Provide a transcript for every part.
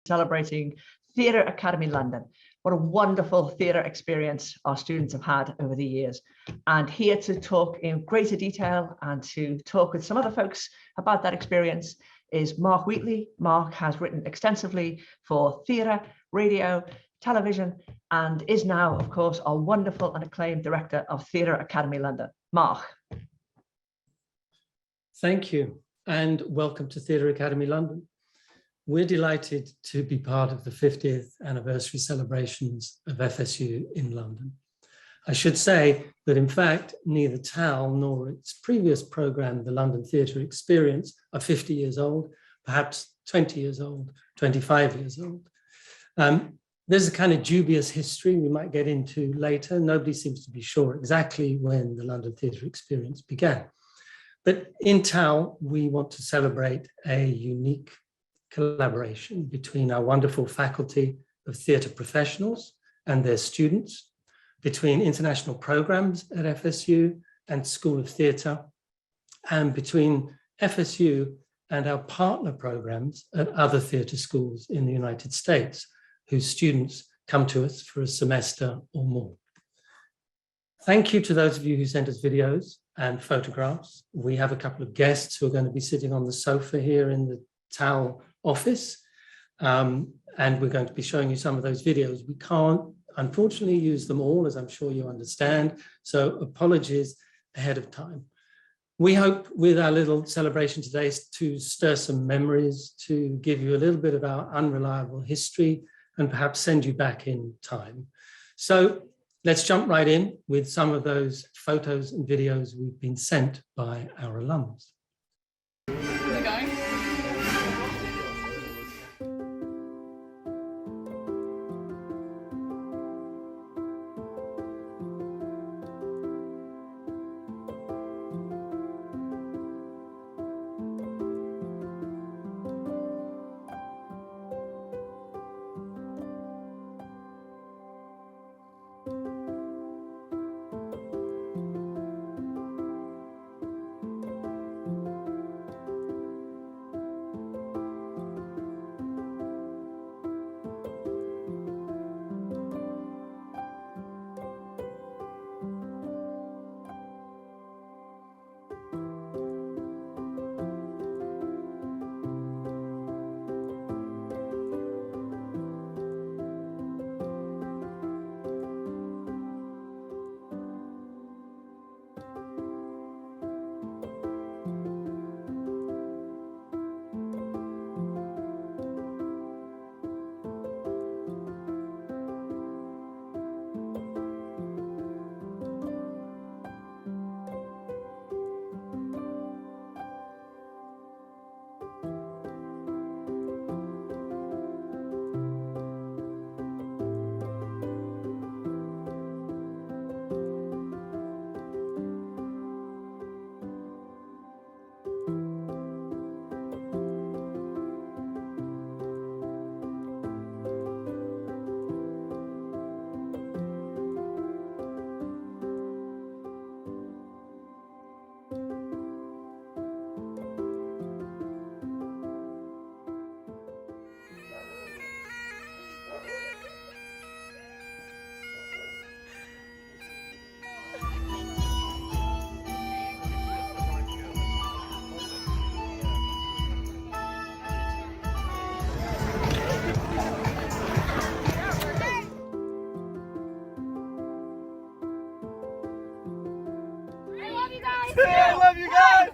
celebrating Theatre Academy London. What a wonderful theatre experience our students have had over the years. And here to talk in greater detail and to talk with some other folks about that experience is Mark Wheatley. Mark has written extensively for theatre, radio, television, and is now, of course, our wonderful and acclaimed director of Theatre Academy London. Mark. Thank you, and welcome to Theatre Academy London. We're delighted to be part of the 50th anniversary celebrations of FSU in London. I should say that, in fact, neither TAL nor its previous programme, the London Theatre Experience, are 50 years old, perhaps 20 years old, 25 years old. There's a kind of dubious history we might get into later. Nobody seems to be sure exactly when the London Theatre Experience began. But in TAL, we want to celebrate a unique collaboration between our wonderful faculty of theatre professionals and their students, between international programs at FSU and School of Theatre, and between FSU and our partner programs at other theatre schools in the United States, whose students come to us for a semester or more. Thank you to those of you who sent us videos and photographs. We have a couple of guests who are going to be sitting on the sofa here in the TAL office, and we're going to be showing you some of those videos. We can't, unfortunately, use them all, as I'm sure you understand, so apologies ahead of time. We hope with our little celebration today to stir some memories, to give you a little bit of our unreliable history, and perhaps send you back in time. So let's jump right in with some of those photos and videos we've been sent by our alums. Is it going? I love you guys!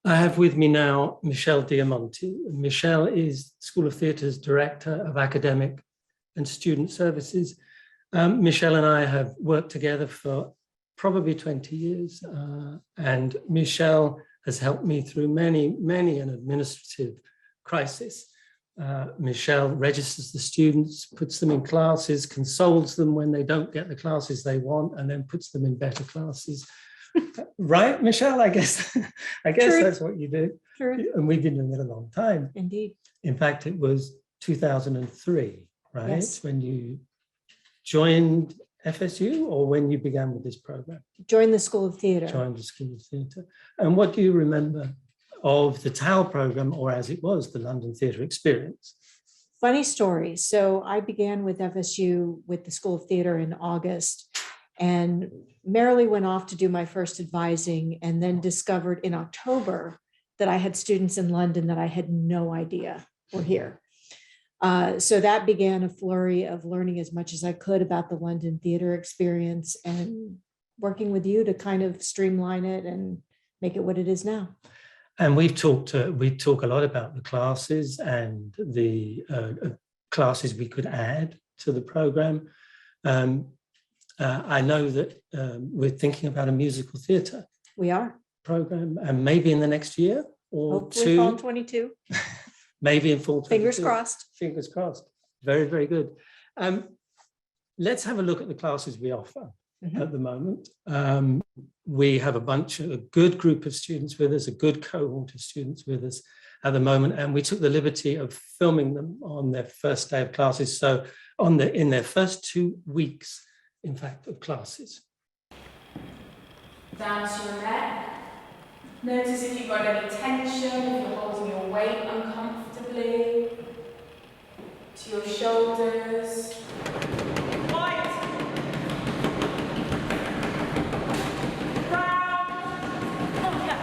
I have with me now Michelle Diamonti. Michelle is School of Theatre's Director of Academic and Student Services. Michelle and I have worked together for probably 20 years, and Michelle has helped me through many an administrative crisis. Michelle registers the students, puts them in classes, consoles them when they don't get the classes they want, and then puts them in better classes. Right, Michelle? I guess True. That's what you do. True. And we've been doing it a long time. Indeed. In fact, it was 2003, right? Yes. When you joined FSU, or when you began with this program? Joined the School of Theatre. Joined the School of Theatre. And what do you remember of the TAL program, or as it was, the London Theatre Experience. Funny story. So I began with FSU with the School of Theatre in August and merrily went off to do my first advising, and then discovered in October that I had students in London that I had no idea were here. So that began a flurry of learning as much as I could about the London Theatre Experience and working with you to kind of streamline it and make it what it is now. And we talk a lot about the classes and the classes we could add to the program. I know that we're thinking about a musical theatre. We are. Program, and maybe in the next year or Hopefully two. fall 22. Maybe in fall 22. Fingers crossed. Fingers crossed. Very, very good. Let's have a look at the classes we offer at the moment. We have a good group of students with us, a good cohort of students with us at the moment, and we took the liberty of filming them on their first day of classes. So in their first 2 weeks, in fact, of classes. Down to your neck. Notice if you've got any tension, if you're holding your weight uncomfortably. To your shoulders. Right. Round. Oh, yeah.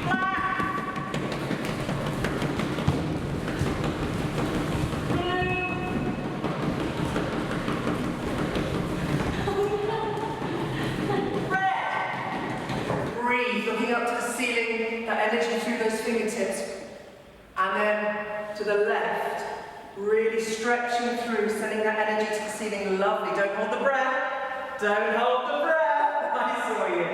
Back. Breathe, looking up to the ceiling, that energy through those fingertips. And then to the left, really stretching through, sending that energy to the ceiling. Lovely. Don't hold the breath. Don't hold the breath. I saw you.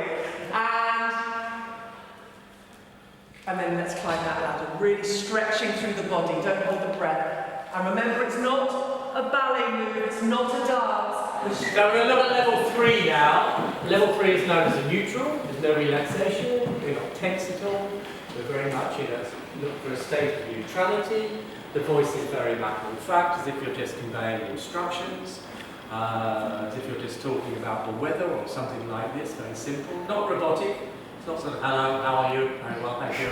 And then let's climb that ladder. Really stretching through the body. Don't hold the breath. And remember, it's not a ballet move. It's not a dance. So we're going to look at level 3 now. Level 3 is known as a neutral. There's no relaxation. We're not tense at all. We're very much in a look for a state of neutrality. The voice is very matter of fact, as if you're just conveying instructions, as if you're just talking about the weather or something like this. Very simple, not robotic. It's not sort of hello, how are you? Very well, thank you.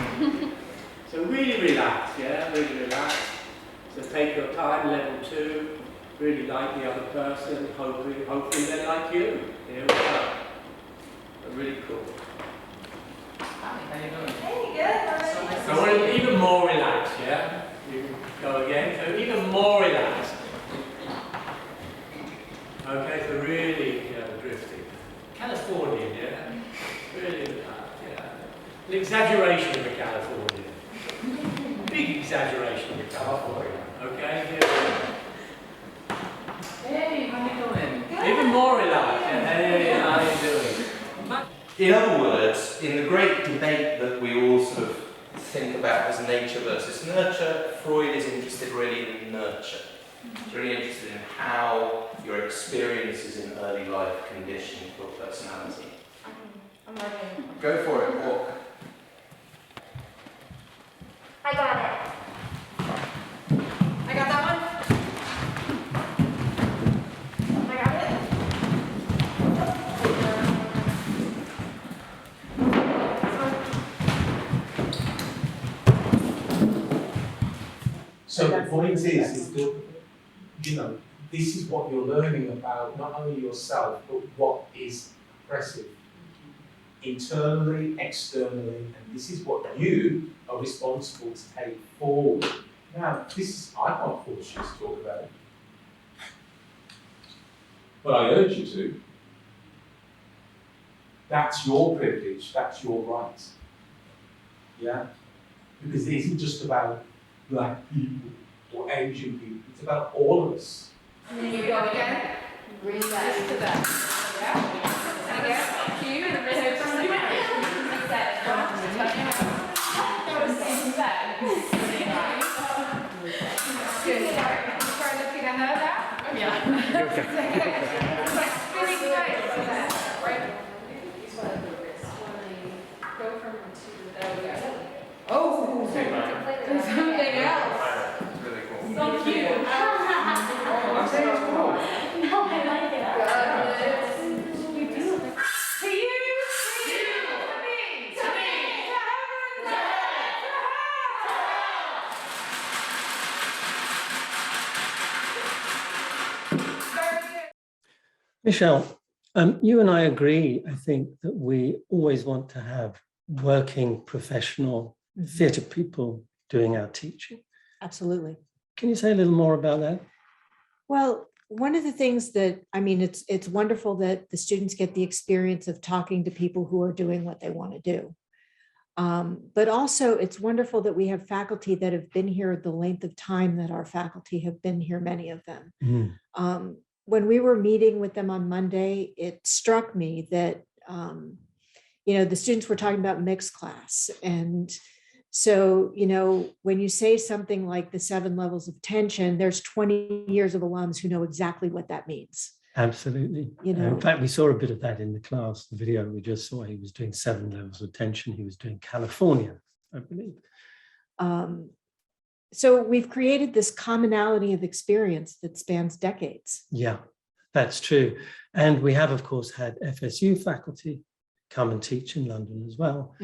So really relax, yeah, really relax. So take your time. Level 2. Really like the other person, hopefully they like you. Here we go. Really cool. Hi, how you doing? Hey, good. So we're even more relaxed, yeah? You can go again. So even more relaxed. Okay, so really drifting. Californian, yeah? Really relaxed, yeah. An exaggeration of the Californian. Big exaggeration of the Californian. Okay, here we go. Hey, how you doing? Good. Even more relaxed. Hey, how you doing? In other words, in the great debate that we all sort of think about as nature versus nurture, Freud is interested really in nurture. He's really interested in how your experiences in early life condition your personality. I'm ready. Go for it, walk. I got it. I got that one. I got it. So the point is that, you know, this is what you're learning about, not only yourself, but what is oppressive internally, externally, and this is what you are responsible to take forward. Now, this is, I can't force you to talk about it, but I urge you to. That's your privilege, that's your right. Yeah? Because it isn't just about Black people or Asian people, it's about all of us. And then you go again. Bring that to that. Yeah. And again. Cue and wrist from the back. Like that. Go the same as that. Good. Start looking at her now. Yeah. Like really good. Right. Go from to there we go. Oh, something else. Really cool. So cute. I'm saying it's cool. No, I like it. Rachelle, you and I agree, I think, that we always want to have working professional theatre people doing our teaching. Absolutely. Can you say a little more about that? Well, one of the things that, I mean, it's wonderful that the students get the experience of talking to people who are doing what they want to do. But also it's wonderful that we have faculty that have been here the length of time that our faculty have been here, many of them. When we were meeting with them on Monday, it struck me that, the students were talking about mixed class. And so, when you say something like the 7 levels of tension, there's 20 years of alums who know exactly what that means. Absolutely. In fact, we saw a bit of that in the class, the video we just saw. He was doing 7 levels of tension. He was doing California, I believe. So we've created this commonality of experience that spans decades. Yeah, that's true. And we have, of course, had FSU faculty come and teach in London as well.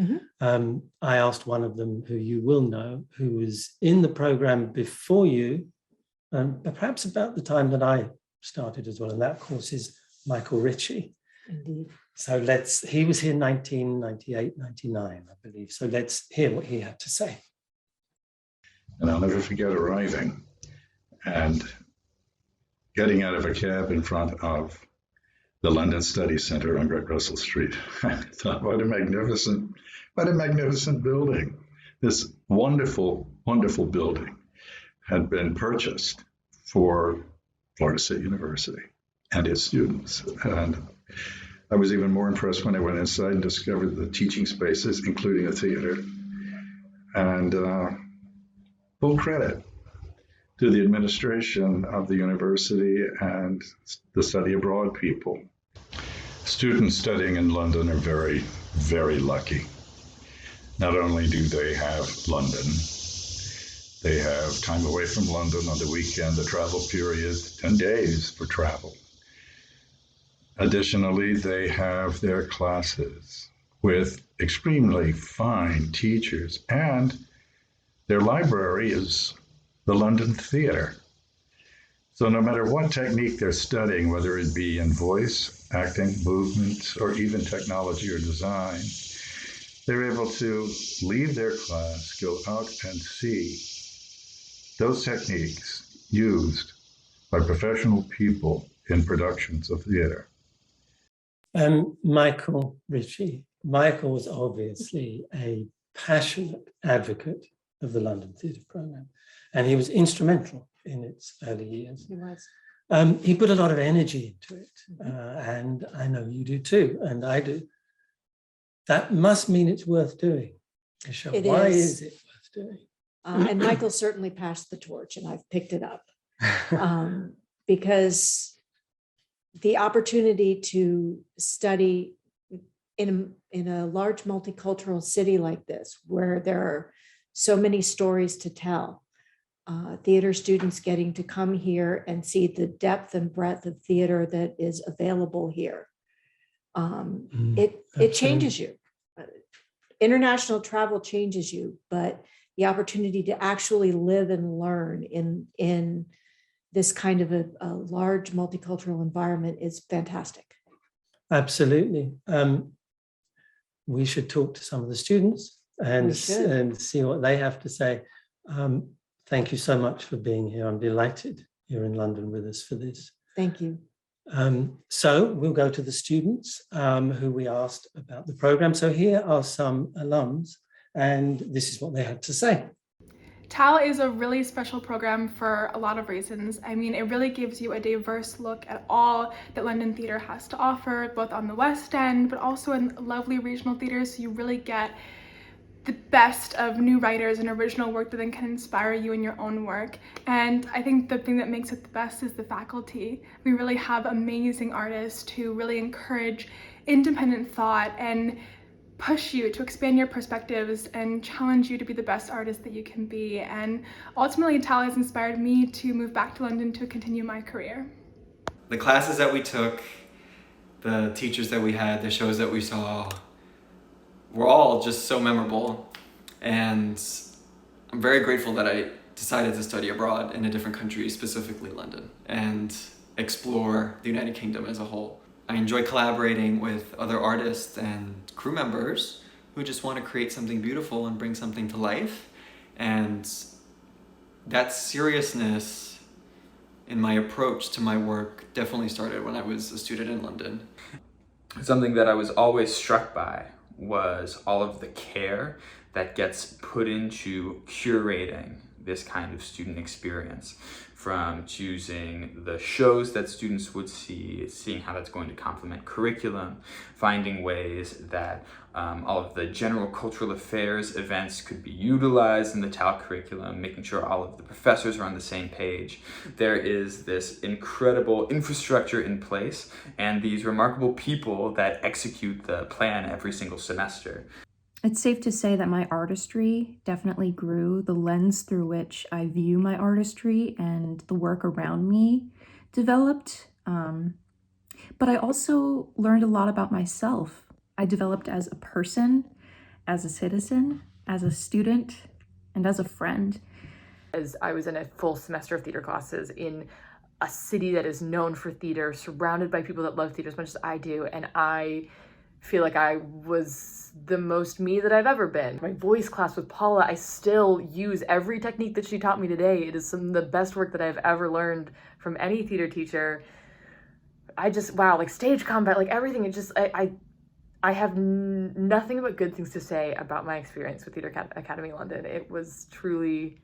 I asked one of them, who you will know, who was in the program before you, perhaps about the time that I started as well. And that, of course, is Michael Ritchie. Indeed. So he was here 1998, 99, I believe. So let's hear what he had to say. And I'll never forget arriving and getting out of a cab in front of the London Study Centre on Great Russell Street. I thought, what a magnificent building. This wonderful, wonderful building had been purchased for Florida State University and its students. And I was even more impressed when I went inside and discovered the teaching spaces, including a theater. And full credit to the administration of the university and the study abroad people. Students studying in London are very, very lucky. Not only do they have London, they have time away from London on the weekend, the travel period, 10 days for travel. Additionally, they have their classes with extremely fine teachers, and their library is the London Theatre. So no matter what technique they're studying, whether it be in voice, acting, movement, or even technology or design, they're able to leave their class, go out and see those techniques used by professional people in productions of theatre. Michael Ritchie. Michael was obviously a passionate advocate of the London Theatre Programme, and he was instrumental in its early years. He was. He put a lot of energy into it, and I know you do too, and I do. That must mean it's worth doing. It Why is. is it worth doing? And Michael certainly passed the torch, and I've picked it up because the opportunity to study in a large multicultural city like this, where there are so many stories to tell, theater students getting to come here and see the depth and breadth of theater that is available here. It changes you. International travel changes you, but the opportunity to actually live and learn in this kind of a large multicultural environment is fantastic. Absolutely. We should talk to some of the students and see what they have to say. Thank you so much for being here. I'm delighted you're in London with us for this. Thank you. So we'll go to the students who we asked about the program. So here are some alums, and this is what they had to say. TAL is a really special program for a lot of reasons. I mean, it really gives you a diverse look at all that London theatre has to offer, both on the West End, but also in lovely regional theatres. So you really get the best of new writers and original work that then can inspire you in your own work. And I think the thing that makes it the best is the faculty. We really have amazing artists who really encourage independent thought and push you to expand your perspectives and challenge you to be the best artist that you can be. And ultimately, TAL has inspired me to move back to London to continue my career. The classes that we took, the teachers that we had, the shows that we saw, were all just so memorable. And I'm very grateful that I decided to study abroad in a different country, specifically London. And explore the United Kingdom as a whole. I enjoy collaborating with other artists and crew members who just want to create something beautiful and bring something to life. And that seriousness in my approach to my work definitely started when I was a student in London. Something that I was always struck by was all of the care that gets put into curating this kind of student experience, from choosing the shows that students would see, seeing how that's going to complement curriculum, finding ways that all of the general cultural affairs events could be utilized in the TAL curriculum, making sure all of the professors are on the same page. There is this incredible infrastructure in place and these remarkable people that execute the plan every single semester. It's safe to say that my artistry definitely grew. The lens through which I view my artistry and the work around me developed. But I also learned a lot about myself. I developed as a person, as a citizen, as a student, and as a friend. As I was in a full semester of theater classes in a city that is known for theater, surrounded by people that love theater as much as I do, and I feel like I was the most me that I've ever been. My voice class with Paula, I still use every technique that she taught me today. It is some of the best work that I've ever learned from any theater teacher. I just, wow, like stage combat, like everything, it just, I have nothing but good things to say about my experience with Theatre Academy London. It was truly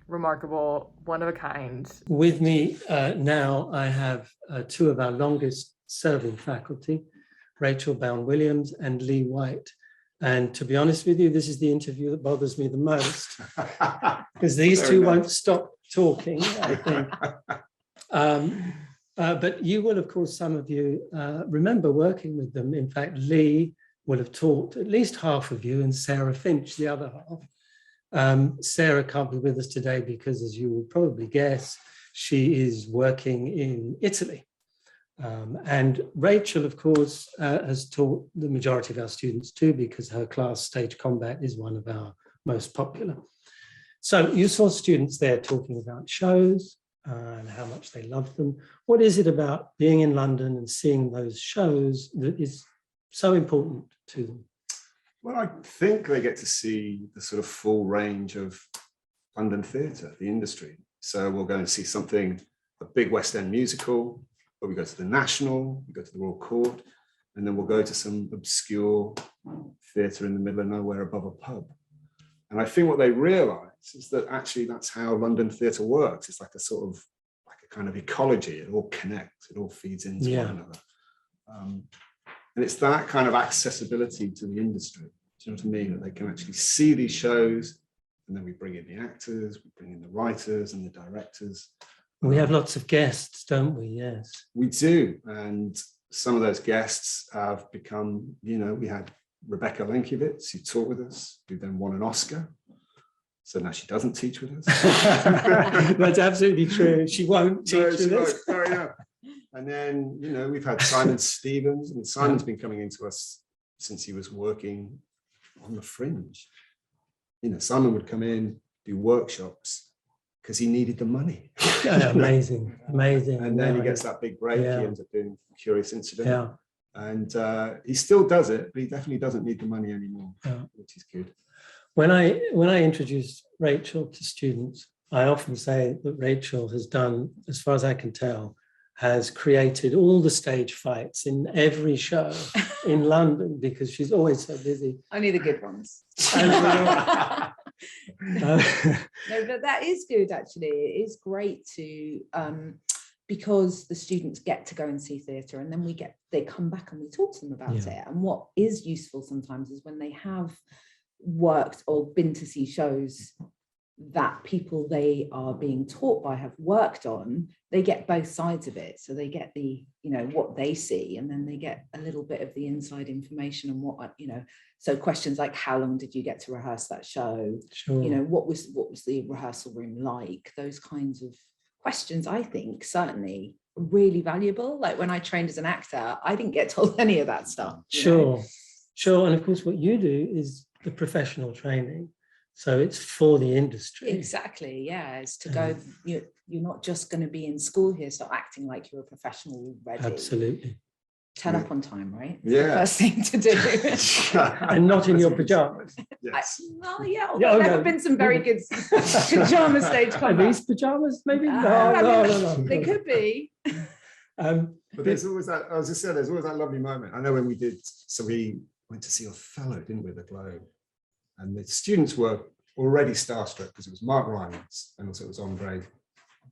remarkable, one of a kind. With me now, I have two of our longest serving faculty, Rachelle Bowen-Williams and Lee White. And to be honest with you, this is the interview that bothers me the most, because these two won't stop talking, I think. But you will, of course, some of you remember working with them. In fact, Lee will have taught at least half of you, and Sarah Finch the other half. Sarah can't be with us today because, as you will probably guess, she is working in Italy. And Rachelle, of course, has taught the majority of our students too, because her class, Stage Combat, is one of our most popular. So you saw students there talking about shows and how much they love them. What is it about being in London and seeing those shows that is so important to them? Well, I think they get to see the sort of full range of London theatre, the industry. So we'll go and see something, a big West End musical, or we go to the National, we go to the Royal Court, and then we'll go to some obscure theatre in the middle of nowhere above a pub. And I think what they realise is that actually that's how London theatre works. It's like a sort of, like a kind of ecology. It all connects, it all feeds into one another. And it's that kind of accessibility to the industry, do you know what I mean? That they can actually see these shows, and then we bring in the actors, we bring in the writers and the directors. We have lots of guests, don't we? Yes. We do. And some of those guests have become, you know, we had Rebecca Lenkiewicz, who taught with us, who then won an Oscar. So now she doesn't teach with us. That's absolutely true. She won't teach with us. And then, you know, we've had Simon Stevens. I mean, Simon's been coming into us since he was working on the Fringe. You know, Simon would come in, do workshops, because he needed the money. Amazing, amazing. And then he gets that big break. He ends up doing Curious Incident. And he still does it, but he definitely doesn't need the money anymore, which is good. When I introduce Rachelle to students, I often say that Rachelle has done, as far as I can tell, has created all the stage fights in every show in London, because she's always so busy. Only the good ones. No, but that is good, actually. It is great to because the students get to go and see theatre, and then they come back and we talk to them about it. And what is useful sometimes is when they have worked or been to see shows that people they are being taught by have worked on, they get both sides of it. So they get the, you know, what they see, and then they get a little bit of the inside information and what, you know, so questions like, how long did you get to rehearse that show? Sure. You know, what was the rehearsal room like? Those kinds of questions, I think, certainly really valuable. Like when I trained as an actor, I didn't get told any of that stuff. Sure. And of course, what you do is the professional training. So it's for the industry. Exactly, yeah. It's to go, you're not just going to be in school here, start acting like you're a professional already. Absolutely. Turn up on time, right? It's Yeah. the first thing to do. And not in your pajamas. Yes. Well, yeah, although there have been some very good pajama stage Are comebacks. these pajamas, maybe? I mean, No. They could be. But there's always that, I was just saying, there's always that lovely moment. I know when we did, so we went to see Othello, didn't we, the Globe? And the students were already starstruck because it was Mark Rylance and also it was Andre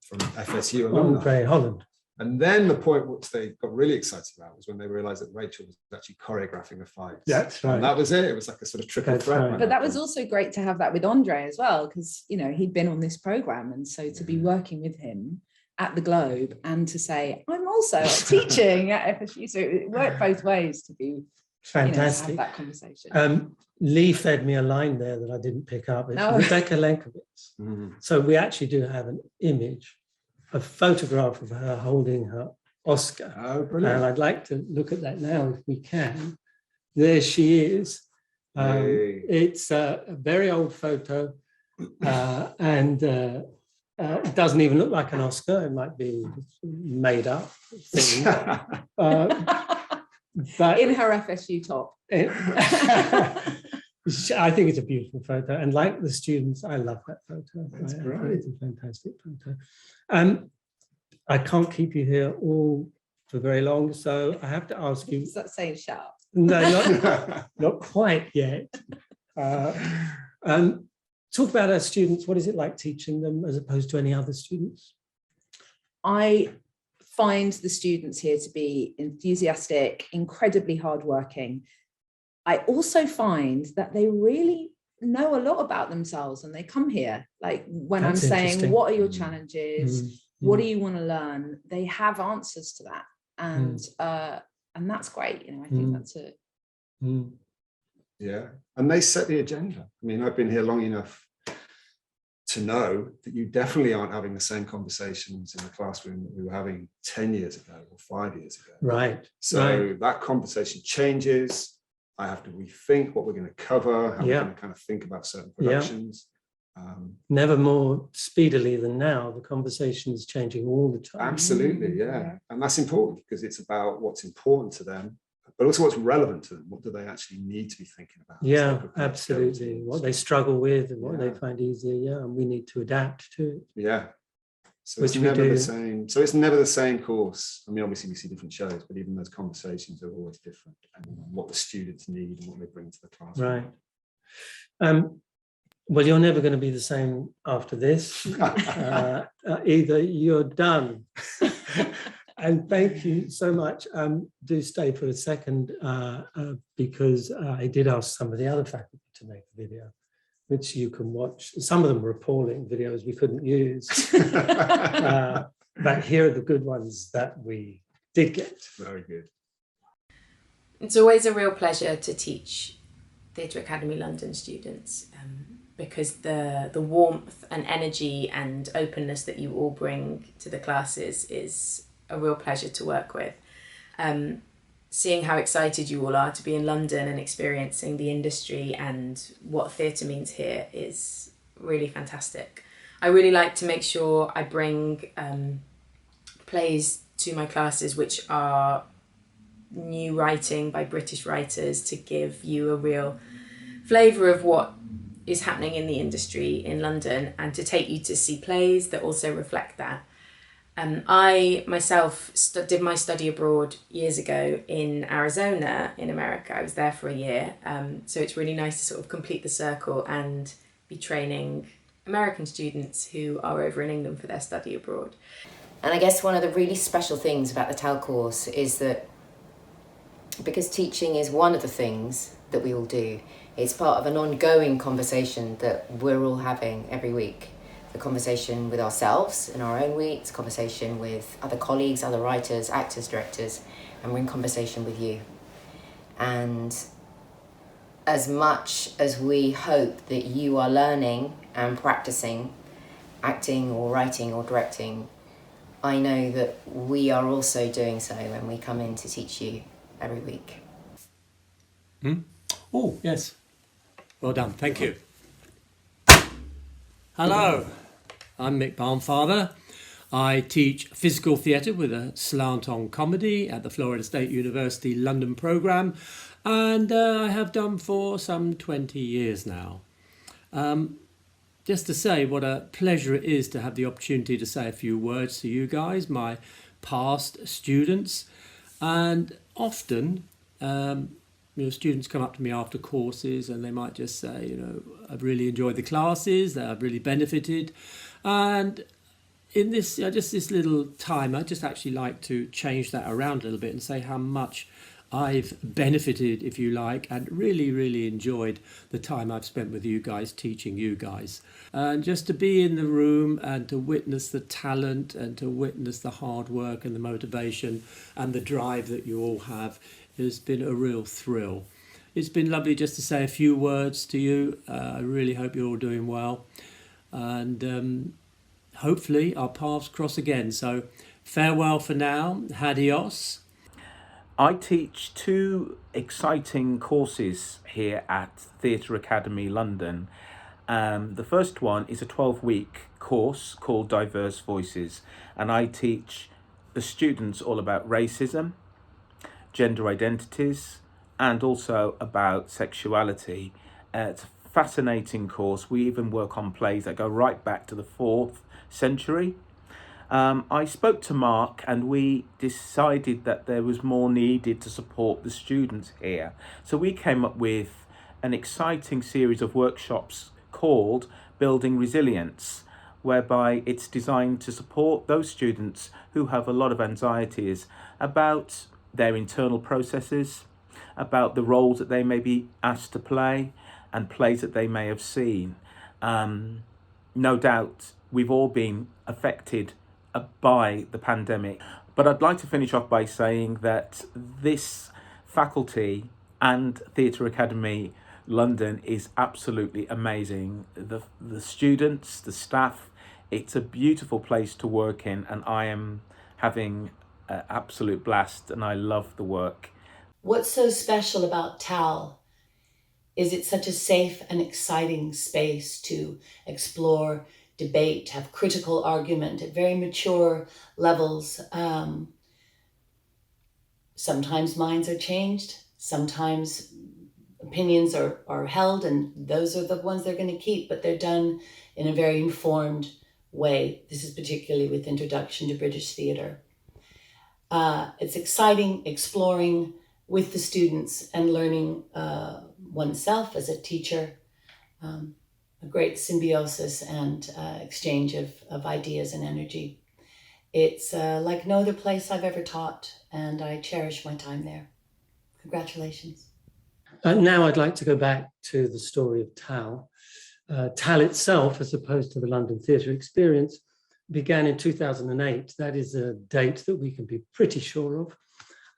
from FSU alumni. Andre Holland. And then the point which they got really excited about was when they realized that Rachelle was actually choreographing a fight. That's right. And that was it. It was like a sort of triple threat. But that was also great to have that with Andre as well, because, you know, he'd been on this program. And so to be working with him at the Globe and to say, I'm also teaching at FSU. So it worked both ways to be fantastic. You know, have that conversation. Lee fed me a line there that I didn't pick up. It's No. Rebecca Lenkowitz. So we actually do have an image, a photograph of her holding her Oscar. Oh, brilliant. And I'd like to look at that now if we can. There she is. It's a very old photo and it doesn't even look like an Oscar. It might be made up thing. But in her FSU top. I think it's a beautiful photo, and like the students, I love that photo. That's I great. think it's a fantastic photo. I can't keep you here all for very long, so I have to ask you. Is that saying shut up? No, not quite yet. Talk about our students. What is it like teaching them as opposed to any other students? I find the students here to be enthusiastic, incredibly hardworking. I also find that they really know a lot about themselves when they come here. Like when That's I'm saying, interesting. what are your challenges? What do you want to learn? They have answers to that. And that's great. You know, I think that's it. Yeah. And they set the agenda. I mean, I've been here long enough to know that you definitely aren't having the same conversations in the classroom that we were having 10 years ago or 5 years ago. Right. So that conversation changes. I have to rethink what we're going to cover, how we're going to kind of think about certain productions. Never more speedily than now. The conversation is changing all the time. Absolutely, yeah. And that's important because it's about what's important to them, but also what's relevant to them. What do they actually need to be thinking about? Yeah, absolutely. What they struggle with and what they find easier. Yeah, and we need to adapt to it. Yeah. So Which it's we never do. the same. So it's never the same course. I mean, obviously we see different shows, but even those conversations are always different, depending on what the students need and what they bring to the classroom. Right. Well, you're never going to be the same after this. Either you're done. And thank you so much. Do stay for a second because I did ask some of the other faculty to make a video, which you can watch. Some of them were appalling videos we couldn't use. But here are the good ones that we did get. Very good. It's always a real pleasure to teach Theatre Academy London students because the warmth and energy and openness that you all bring to the classes is a real pleasure to work with. Seeing how excited you all are to be in London and experiencing the industry and what theatre means here is really fantastic. I really like to make sure I bring plays to my classes which are new writing by British writers to give you a real flavour of what is happening in the industry in London and to take you to see plays that also reflect that. I myself did my study abroad years ago in Arizona in America. I was there for a year. So it's really nice to sort of complete the circle and be training American students who are over in England for their study abroad. And I guess one of the really special things about the TAL course is that because teaching is one of the things that we all do, it's part of an ongoing conversation that we're all having every week. The conversation with ourselves in our own weeks, conversation with other colleagues, other writers, actors, directors, and we're in conversation with you. And as much as we hope that you are learning and practicing acting or writing or directing, I know that we are also doing so when we come in to teach you every week. Oh, yes. Well done. Thank you. Hello, I'm Mick Barnfather. I teach physical theatre with a slant on comedy at the Florida State University London programme, and I have done for some 20 years now. Just to say what a pleasure it is to have the opportunity to say a few words to you guys, my past students, and often students come up to me after courses and they might just say, I've really enjoyed the classes, that I've really benefited. And in this, just this little time, I just actually like to change that around a little bit and say how much I've benefited, if you like, and really, really enjoyed the time I've spent with you guys, teaching you guys. And just to be in the room and to witness the talent and to witness the hard work and the motivation and the drive that you all have has been a real thrill. It's been lovely just to say a few words to you. I really hope you're all doing well. And hopefully our paths cross again. So farewell for now. Adios. I teach two exciting courses here at Theatre Academy London. The first one is a 12-week course called Diverse Voices, and I teach the students all about racism, gender identities, and also about sexuality. It's a fascinating course. We even work on plays that go right back to the 4th century. I spoke to Mark and we decided that there was more needed to support the students here. So we came up with an exciting series of workshops called Building Resilience, whereby it's designed to support those students who have a lot of anxieties about their internal processes, about the roles that they may be asked to play and plays that they may have seen. No doubt we've all been affected by the pandemic, but I'd like to finish off by saying that this faculty and Theatre Academy London is absolutely amazing. The students, the staff, it's a beautiful place to work in, and I am having an absolute blast and I love the work. What's so special about TAL is it's such a safe and exciting space to explore, debate, have critical argument at very mature levels. Sometimes minds are changed, sometimes opinions are held, and those are the ones they're going to keep, but they're done in a very informed way. This is particularly with Introduction to British Theatre. It's exciting exploring with the students and learning oneself as a teacher. A great symbiosis and exchange of ideas and energy. It's like no other place I've ever taught, and I cherish my time there. Congratulations. Now I'd like to go back to the story of TAL. TAL itself, as opposed to the London Theatre Experience, began in 2008. That is a date that we can be pretty sure of.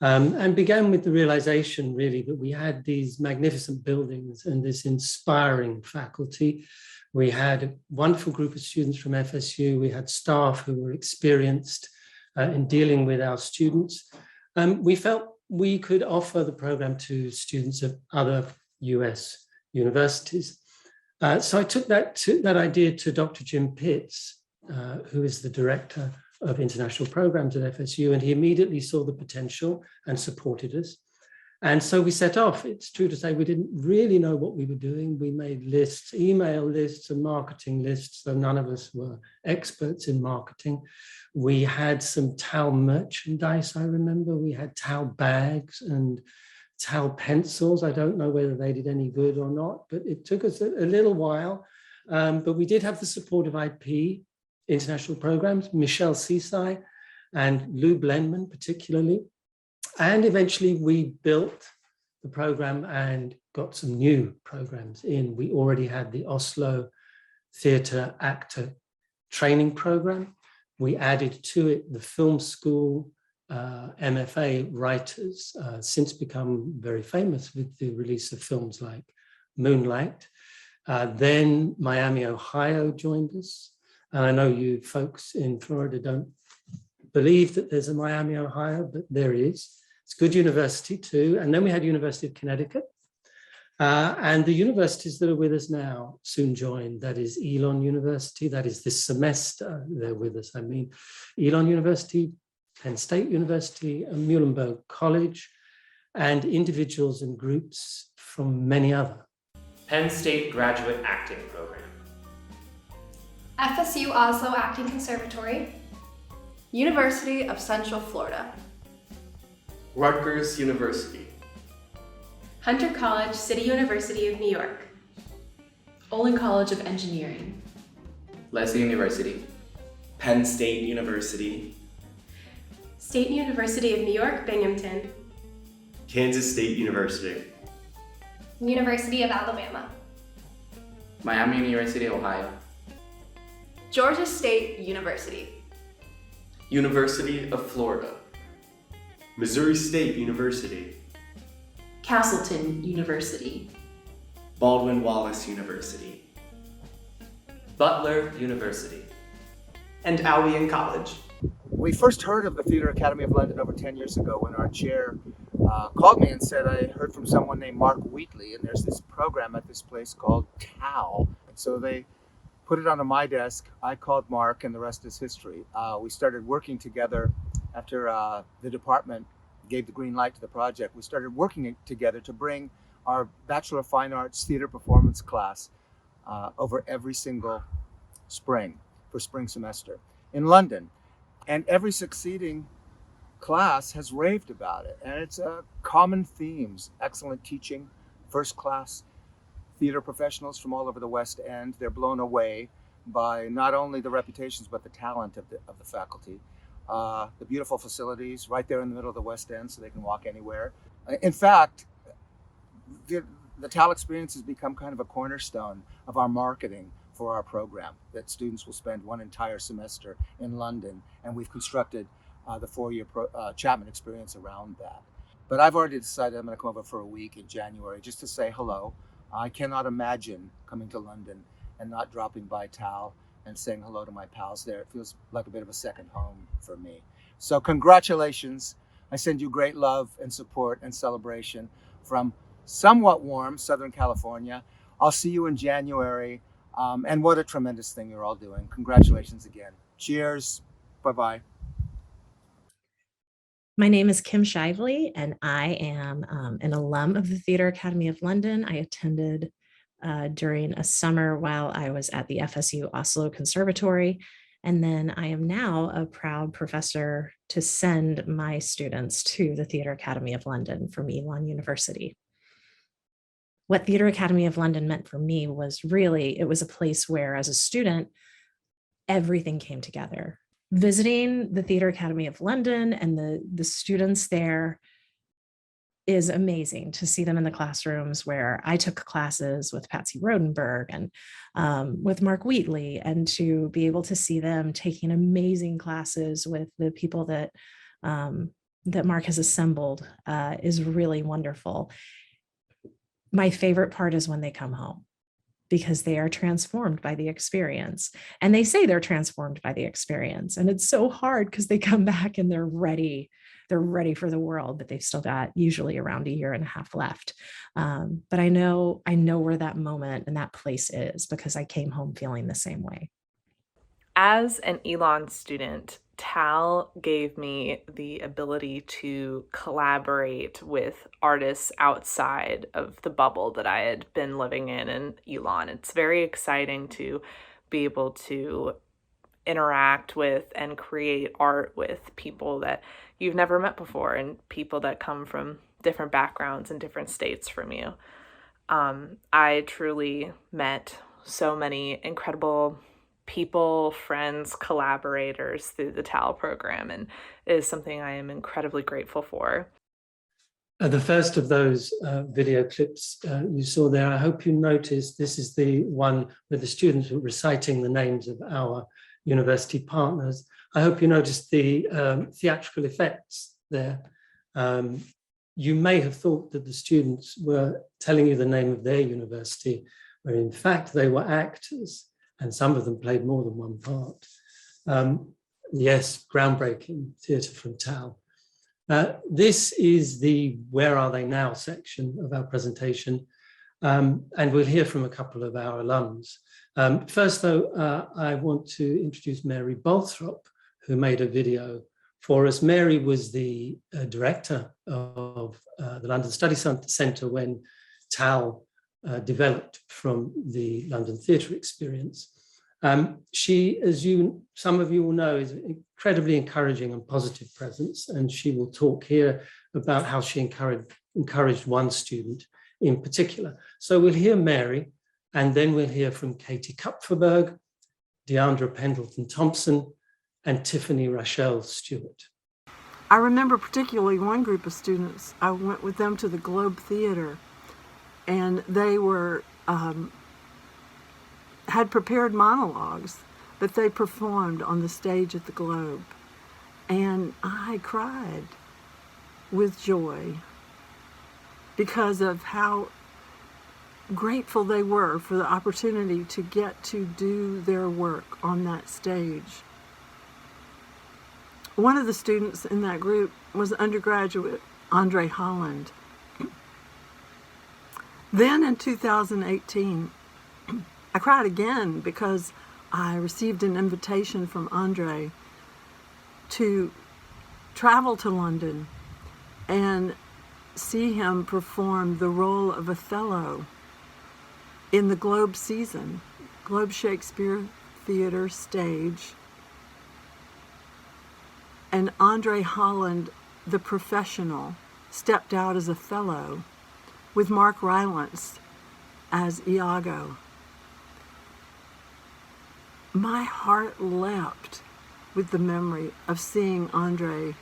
And began with the realization, really, that we had these magnificent buildings and this inspiring faculty. We had a wonderful group of students from FSU. We had staff who were experienced in dealing with our students. We felt we could offer the program to students of other US universities. So I took that idea to Dr. Jim Pitts, who is the director of international programs at FSU, and he immediately saw the potential and supported us. And so we set off. It's true to say we didn't really know what we were doing. We made lists, email lists and marketing lists, though none of us were experts in marketing. We had some TAL merchandise, I remember. We had TAL bags and TAL pencils. I don't know whether they did any good or not, but it took us a little while. But we did have the support of IP, international programs, Michelle Seasai and Lou Blenman particularly. And eventually we built the program and got some new programs in. We already had the Oslo Theatre Actor Training Program. We added to it the film school MFA writers, since become very famous with the release of films like Moonlight. Then Miami, Ohio joined us. And I know you folks in Florida don't believe that there's a Miami, Ohio, but there is. It's a good university too. And then we had University of Connecticut. And the universities that are with us now soon join. That is Elon University, that is this semester they're with us. I mean, Elon University, Penn State University, and Muhlenberg College, and individuals and groups from many other. Penn State Graduate Acting Program. FSU Oslo Acting Conservatory. University of Central Florida. Rutgers University. Hunter College, City University of New York. Olin College of Engineering. Lesley University. Penn State University. State University of New York, Binghamton. Kansas State University. University of Alabama. Miami University, Ohio. Georgia State University. University of Florida. Missouri State University. Castleton University. Baldwin Wallace University. Butler University. And Albion College. We first heard of the Theatre Academy of London over 10 years ago when our chair called me and said, I heard from someone named Mark Wheatley, and there's this program at this place called TAL. So they put it onto my desk. I called Mark, and the rest is history. We started working together after the department gave the green light to the project. We started working together to bring our Bachelor of Fine Arts theater performance class over every single spring for spring semester in London. And every succeeding class has raved about it. And it's common themes, excellent teaching, first class theater professionals from all over the West End. They're blown away by not only the reputations, but the talent of the faculty. The beautiful facilities right there in the middle of the West End so they can walk anywhere. In fact, the TAL experience has become kind of a cornerstone of our marketing for our program, that students will spend one entire semester in London, and we've constructed the four-year Chapman experience around that. But I've already decided I'm going to come over for a week in January just to say hello. I cannot imagine coming to London and not dropping by TAL and saying hello to my pals there. It feels like a bit of a second home for me. So congratulations. I send you great love and support and celebration from somewhat warm Southern California. I'll see you in January. And what a tremendous thing you're all doing. Congratulations again. Cheers. Bye-bye. My name is Kim Shively, and I am an alum of the Theatre Academy of London. I attended during a summer while I was at the FSU Oslo Conservatory. And then I am now a proud professor to send my students to the Theatre Academy of London from Elon University. What Theatre Academy of London meant for me was really, it was a place where as a student, everything came together. Visiting the Theatre Academy of London and the students there is amazing to see them in the classrooms where I took classes with Patsy Rodenberg and with Mark Wheatley, and to be able to see them taking amazing classes with the people that Mark has assembled is really wonderful. My favorite part is when they come home, because they are transformed by the experience, and they say they're transformed by the experience. And it's so hard because they come back and they're ready for the world, but they've still got usually around a year and a half left. But I know where that moment and that place is, because I came home feeling the same way. As an Elon student, TAL gave me the ability to collaborate with artists outside of the bubble that I had been living in Elon. It's very exciting to be able to interact with and create art with people that you've never met before, and people that come from different backgrounds and different states from you. I truly met so many incredible people, friends, collaborators through the TAL program, and it is something I am incredibly grateful for. The first of those video clips you saw there, I hope you noticed this is the one where the students were reciting the names of our university partners. I hope you noticed the theatrical effects there. You may have thought that the students were telling you the name of their university, where in fact they were actors, and some of them played more than one part. Yes, groundbreaking theatre from TAL. This is the Where Are They Now section of our presentation. And we'll hear from a couple of our alums. First, though, I want to introduce Mary Balthrop, who made a video for us. Mary was the director of the London Study Centre when TAL developed from the London Theatre experience. She, as some of you will know, is an incredibly encouraging and positive presence, and she will talk here about how she encouraged one student in particular. So we'll hear Mary, and then we'll hear from Katie Kupferberg, Diandra Pendleton-Thompson, and Tiffany Rachelle Stewart. I remember particularly one group of students. I went with them to the Globe Theatre, and they were had prepared monologues that they performed on the stage at the Globe. And I cried with joy because of how grateful they were for the opportunity to get to do their work on that stage. One of the students in that group was undergraduate Andre Holland. Then in 2018, I cried again because I received an invitation from Andre to travel to London and see him perform the role of Othello in the Globe season, Globe Shakespeare Theatre stage. And Andre Holland, the professional, stepped out as Othello with Mark Rylance as Iago. My heart leapt with the memory of seeing Andre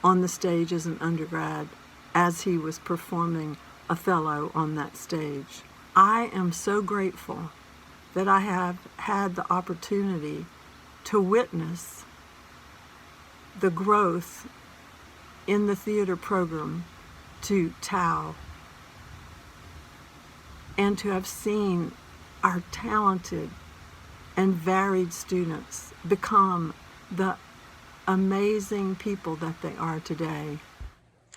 on the stage as an undergrad as he was performing Othello on that stage. I am so grateful that I have had the opportunity to witness the growth in the theater program to TAL and to have seen our talented and varied students become the amazing people that they are today.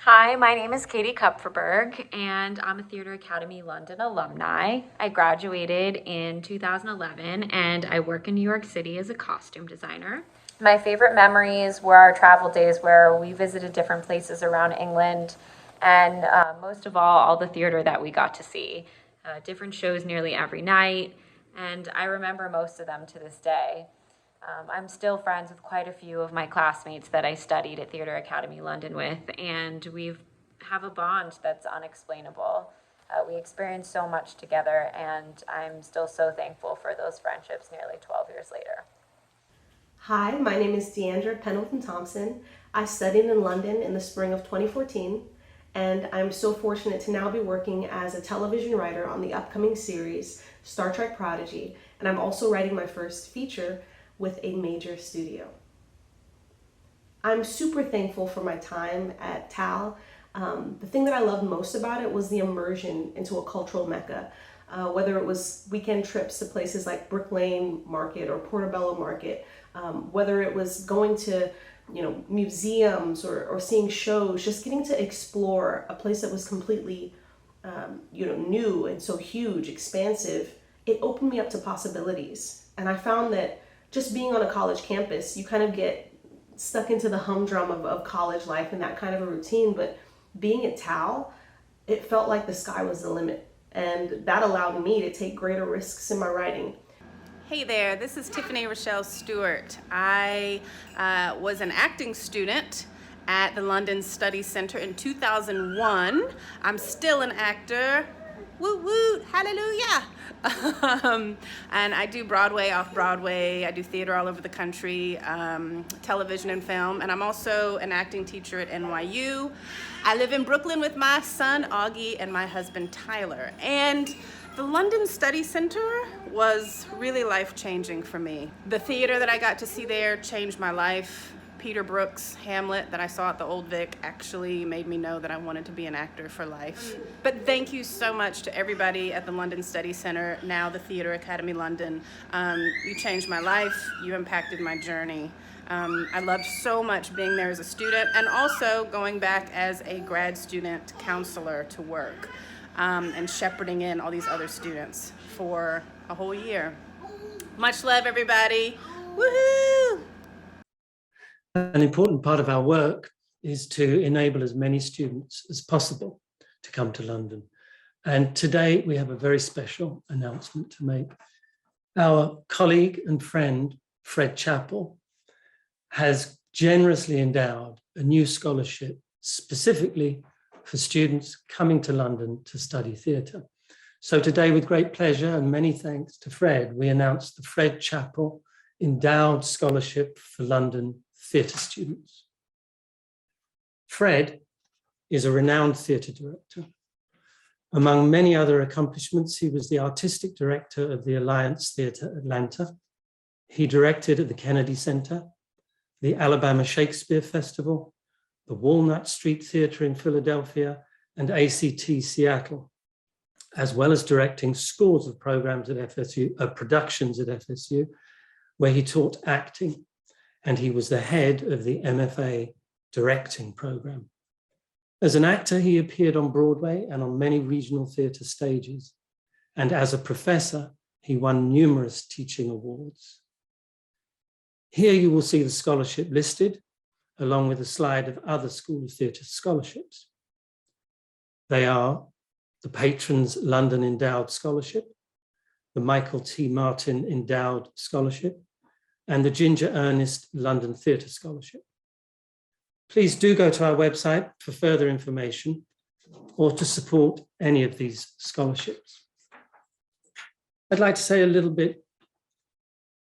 Hi, my name is Katie Kupferberg, and I'm a Theatre Academy London alumni. I graduated in 2011, and I work in New York City as a costume designer. My favorite memories were our travel days where we visited different places around England, and most of all the theatre that we got to see. Different shows nearly every night, and I remember most of them to this day. I'm still friends with quite a few of my classmates that I studied at Theatre Academy London with, and we have a bond that's unexplainable. We experienced so much together, and I'm still so thankful for those friendships nearly 12 years later. Hi, my name is Diandra Pendleton-Thompson. I studied in London in the spring of 2014, and I'm so fortunate to now be working as a television writer on the upcoming series, Star Trek Prodigy, and I'm also writing my first feature with a major studio. I'm super thankful for my time at TAL. The thing that I loved most about it was the immersion into a cultural mecca. Whether it was weekend trips to places like Brick Lane Market or Portobello Market, whether it was going to museums or seeing shows, just getting to explore a place that was completely new and so huge, expansive, it opened me up to possibilities. And I found that just being on a college campus, you kind of get stuck into the humdrum of college life and that kind of a routine, but being at TAL, it felt like the sky was the limit. And that allowed me to take greater risks in my writing. Hey there, this is Tiffany Rachelle Stewart. I was an acting student at the London Study Centre in 2001. I'm still an actor. Woot woot, hallelujah. And I do Broadway, off-Broadway. I do theater all over the country, television and film. And I'm also an acting teacher at NYU. I live in Brooklyn with my son, Augie, and my husband, Tyler. And the London Study Centre was really life-changing for me. The theater that I got to see there changed my life. Peter Brook's Hamlet that I saw at the Old Vic actually made me know that I wanted to be an actor for life. But thank you so much to everybody at the London Study Centre, now the Theatre Academy London. You changed my life, you impacted my journey. I loved so much being there as a student and also going back as a grad student counselor to work. and shepherding in all these other students for a whole year. Much love, everybody. Woohoo! An important part of our work is to enable as many students as possible to come to London. And today we have a very special announcement to make. Our colleague and friend, Fred Chappell, has generously endowed a new scholarship specifically for students coming to London to study theatre. So today, with great pleasure and many thanks to Fred, we announce the Fred Chappell Endowed Scholarship for London Theatre Students. Fred is a renowned theatre director. Among many other accomplishments, he was the artistic director of the Alliance Theatre Atlanta. He directed at the Kennedy Center, the Alabama Shakespeare Festival, the Walnut Street Theatre in Philadelphia, and ACT Seattle, as well as directing scores of programs at FSU, productions at FSU, where he taught acting, and he was the head of the MFA directing program. As an actor, he appeared on Broadway and on many regional theatre stages, and as a professor, he won numerous teaching awards. Here you will see the scholarship listed, along with a slide of other School of Theatre scholarships. They are the Patrons London Endowed Scholarship, the Michael T. Martin Endowed Scholarship, and the Ginger Ernest London Theatre Scholarship. Please do go to our website for further information or to support any of these scholarships. I'd like to say a little bit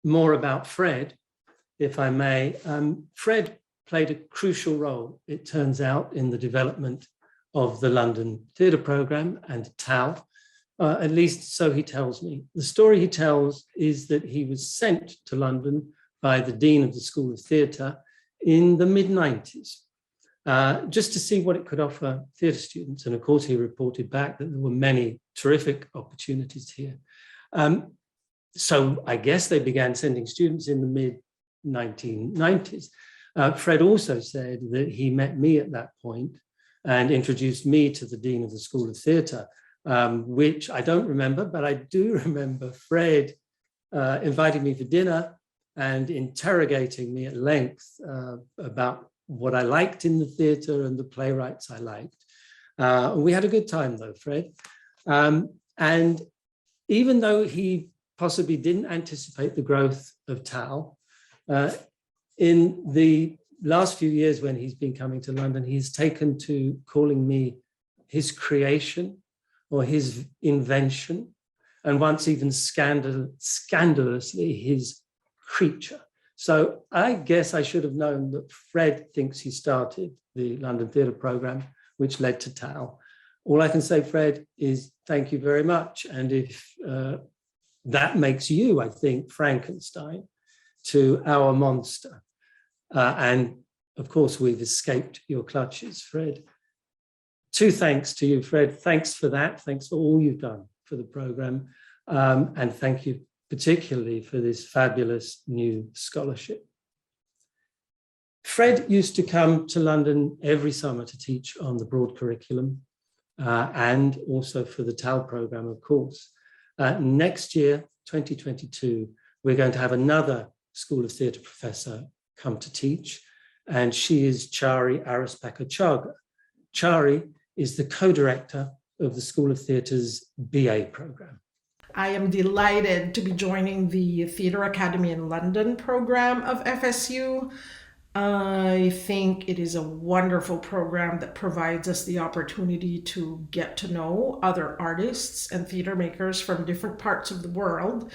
more about Fred, if I may. Fred played a crucial role, it turns out, in the development of the London Theatre Programme and TAL, at least so he tells me. The story he tells is that he was sent to London by the Dean of the School of Theatre in the mid-90s, just to see what it could offer theatre students. And of course, he reported back that there were many terrific opportunities here. So I guess they began sending students in the mid-1990s. Fred also said that he met me at that point and introduced me to the Dean of the School of Theatre, which I don't remember, but I do remember Fred inviting me for dinner and interrogating me at length about what I liked in the theatre and the playwrights I liked. We had a good time though, Fred. And even though he possibly didn't anticipate the growth of TAL, in the last few years when he's been coming to London, he's taken to calling me his creation or his invention, and once even scandalously his creature. So I guess I should have known that Fred thinks he started the London Theatre Programme, which led to TAL. All I can say, Fred, is thank you very much. And if that makes you, I think, Frankenstein to our monster. And of course, we've escaped your clutches, Fred. Two thanks to you, Fred. Thanks for that. Thanks for all you've done for the programme. And thank you particularly for this fabulous new scholarship. Fred used to come to London every summer to teach on the broad curriculum and also for the TAL programme, of course. Next year, 2022, we're going to have another School of Theatre professor come to teach, and she is Chari Arespacochaga. Chari is the co-director of the School of Theatre's BA programme. I am delighted to be joining the Theatre Academy in London program of FSU. I think it is a wonderful program that provides us the opportunity to get to know other artists and theatre makers from different parts of the world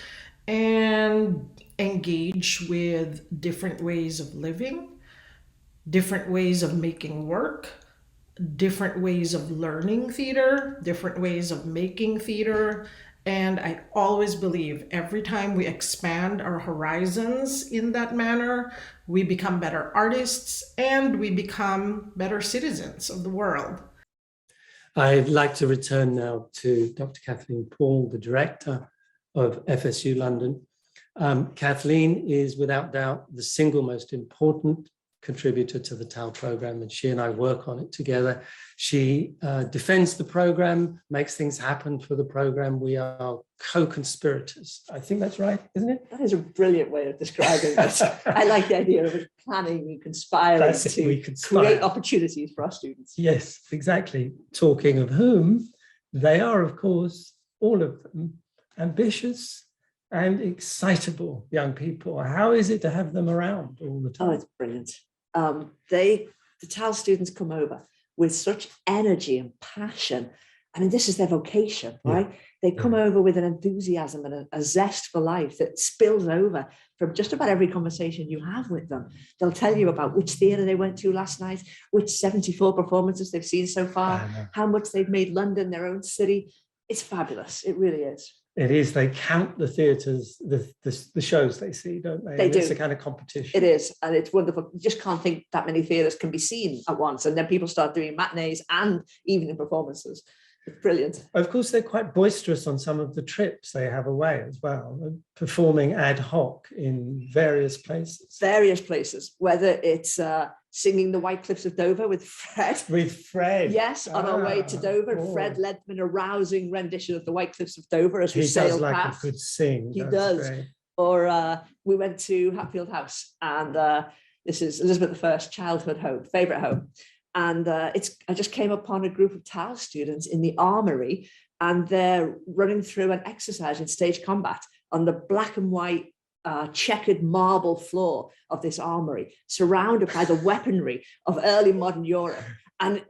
and engage with different ways of living, different ways of making work, different ways of learning theatre, different ways of making theatre. And I always believe every time we expand our horizons in that manner, we become better artists and we become better citizens of the world. I'd like to return now to Dr. Kathleen Paul, the director of FSU London. Kathleen is without doubt the single most important contributor to the TAL program, and she and I work on it together. She defends the program, makes things happen for the program. We are co-conspirators. I think that's right, isn't it? That is a brilliant way of describing it. I like the idea of planning and conspiring to create opportunities for our students. Yes, exactly. Talking of whom, they are, of course, all of them, ambitious and excitable young people. How is it to have them around all the time? Oh, it's brilliant. The TAL students come over with such energy and passion. I mean, this is their vocation, right? Yeah. They come over with an enthusiasm and a zest for life that spills over from just about every conversation you have with them. They'll tell you about which theatre they went to last night, which 74 performances they've seen so far, how much they've made London their own city. It's fabulous. It really is. It is. They count the theatres, the shows they see, don't they? They do. It's a kind of competition. It is, and it's wonderful. You just can't think that many theatres can be seen at once, and then people start doing matinees and evening performances. It's brilliant. Of course, they're quite boisterous on some of the trips they have away as well, performing ad hoc in various places. Various places, whether it's singing the White Cliffs of Dover with Fred. With Fred. Yes, on our way to Dover. Oh. Fred led them in a rousing rendition of the White Cliffs of Dover as we sailed past. He does like a good sing. He does. Great. Or we went to Hatfield House, and this is Elizabeth I's childhood home, favourite home. And I just came upon a group of TAL students in the armory, and they're running through an exercise in stage combat on the black and white checkered marble floor of this armory, surrounded by the weaponry of early modern Europe. And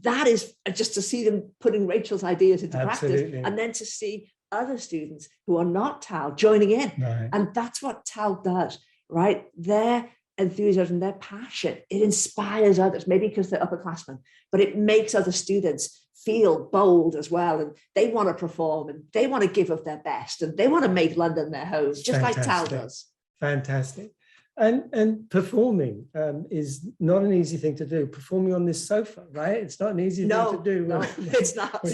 that is just to see them putting Rachel's ideas into practice, and then to see other students who are not TAL joining in. Right. And that's what TAL does, right? Their enthusiasm, their passion, it inspires others, maybe because they're upperclassmen, but it makes other students feel bold as well, and they want to perform, and they want to give of their best, and they want to make London their home, just like TAL does. Fantastic. And performing is not an easy thing to do. Performing on this sofa, right? It's not an easy thing to do. No, it's not.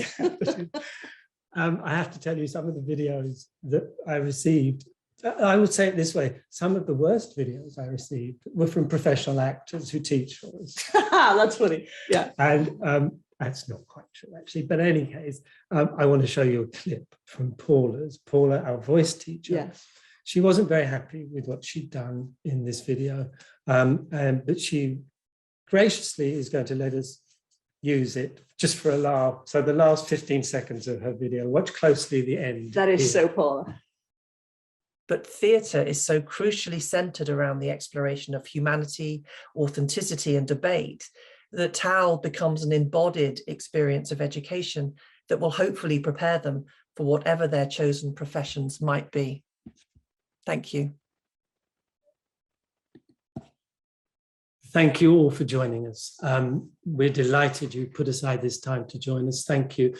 I have to tell you, some of the videos that I received, I would say it this way, some of the worst videos I received were from professional actors who teach for us. That's funny. Yeah. And that's not quite true, actually. But in any case, I want to show you a clip from Paula, our voice teacher. Yes. She wasn't very happy with what she'd done in this video, but she graciously is going to let us use it just for a laugh. So the last 15 seconds of her video, watch closely the end. That is so Paula. But theatre is so crucially centred around the exploration of humanity, authenticity and debate that TAL becomes an embodied experience of education that will hopefully prepare them for whatever their chosen professions might be. Thank you. Thank you all for joining us. We're delighted you put aside this time to join us. Thank you.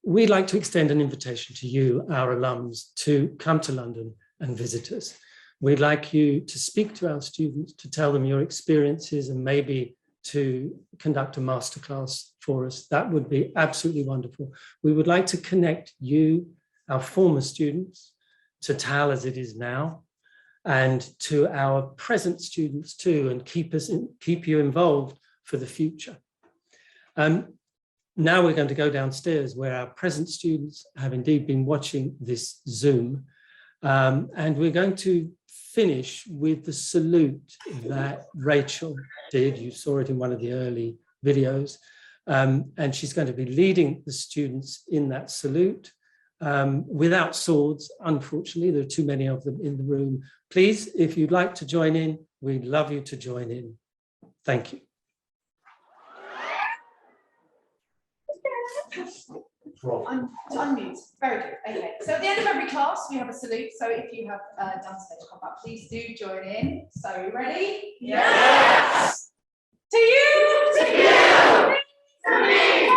We'd like to extend an invitation to you, our alums, to come to London and visit us. We'd like you to speak to our students, to tell them your experiences, and maybe to conduct a masterclass for us. That would be absolutely wonderful. We would like to connect you, our former students, to TAL as it is now, and to our present students too, and keep you involved for the future. Now we're going to go downstairs where our present students have indeed been watching this Zoom, and we're going to finish with the salute that Rachel did. You saw it in one of the early videos, and she's going to be leading the students in that salute without swords. Unfortunately, there are too many of them in the room. Please, if you'd like to join in, we'd love you to join in. Thank you. Unmute. Very good. Okay. So at the end of every class, we have a salute. So if you have done stage combat, please do join in. So ready? Yes. To you. To you. To me.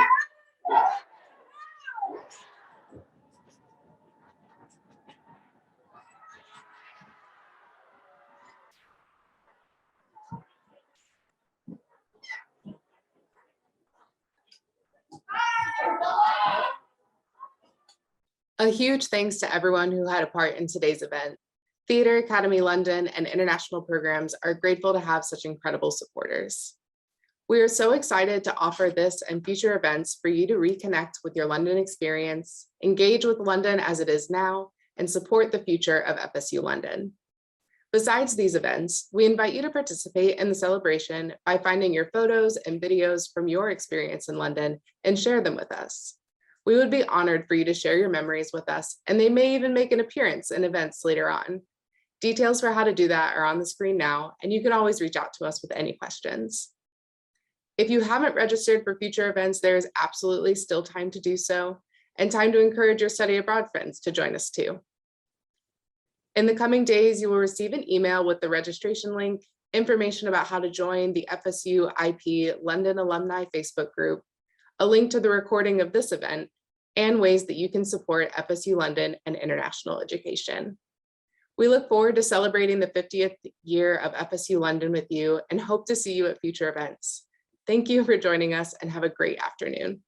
A huge thanks to everyone who had a part in today's event. Theatre Academy London and international programs are grateful to have such incredible supporters. We are so excited to offer this and future events for you to reconnect with your London experience, engage with London as it is now, and support the future of FSU London. Besides these events, we invite you to participate in the celebration by finding your photos and videos from your experience in London and share them with us. We would be honored for you to share your memories with us, and they may even make an appearance in events later on. Details for how to do that are on the screen now, and you can always reach out to us with any questions. If you haven't registered for future events, there is absolutely still time to do so, and time to encourage your study abroad friends to join us too. In the coming days, you will receive an email with the registration link, information about how to join the FSU IP London Alumni Facebook group, a link to the recording of this event, and ways that you can support FSU London and international education. We look forward to celebrating the 50th year of FSU London with you and hope to see you at future events. Thank you for joining us and have a great afternoon.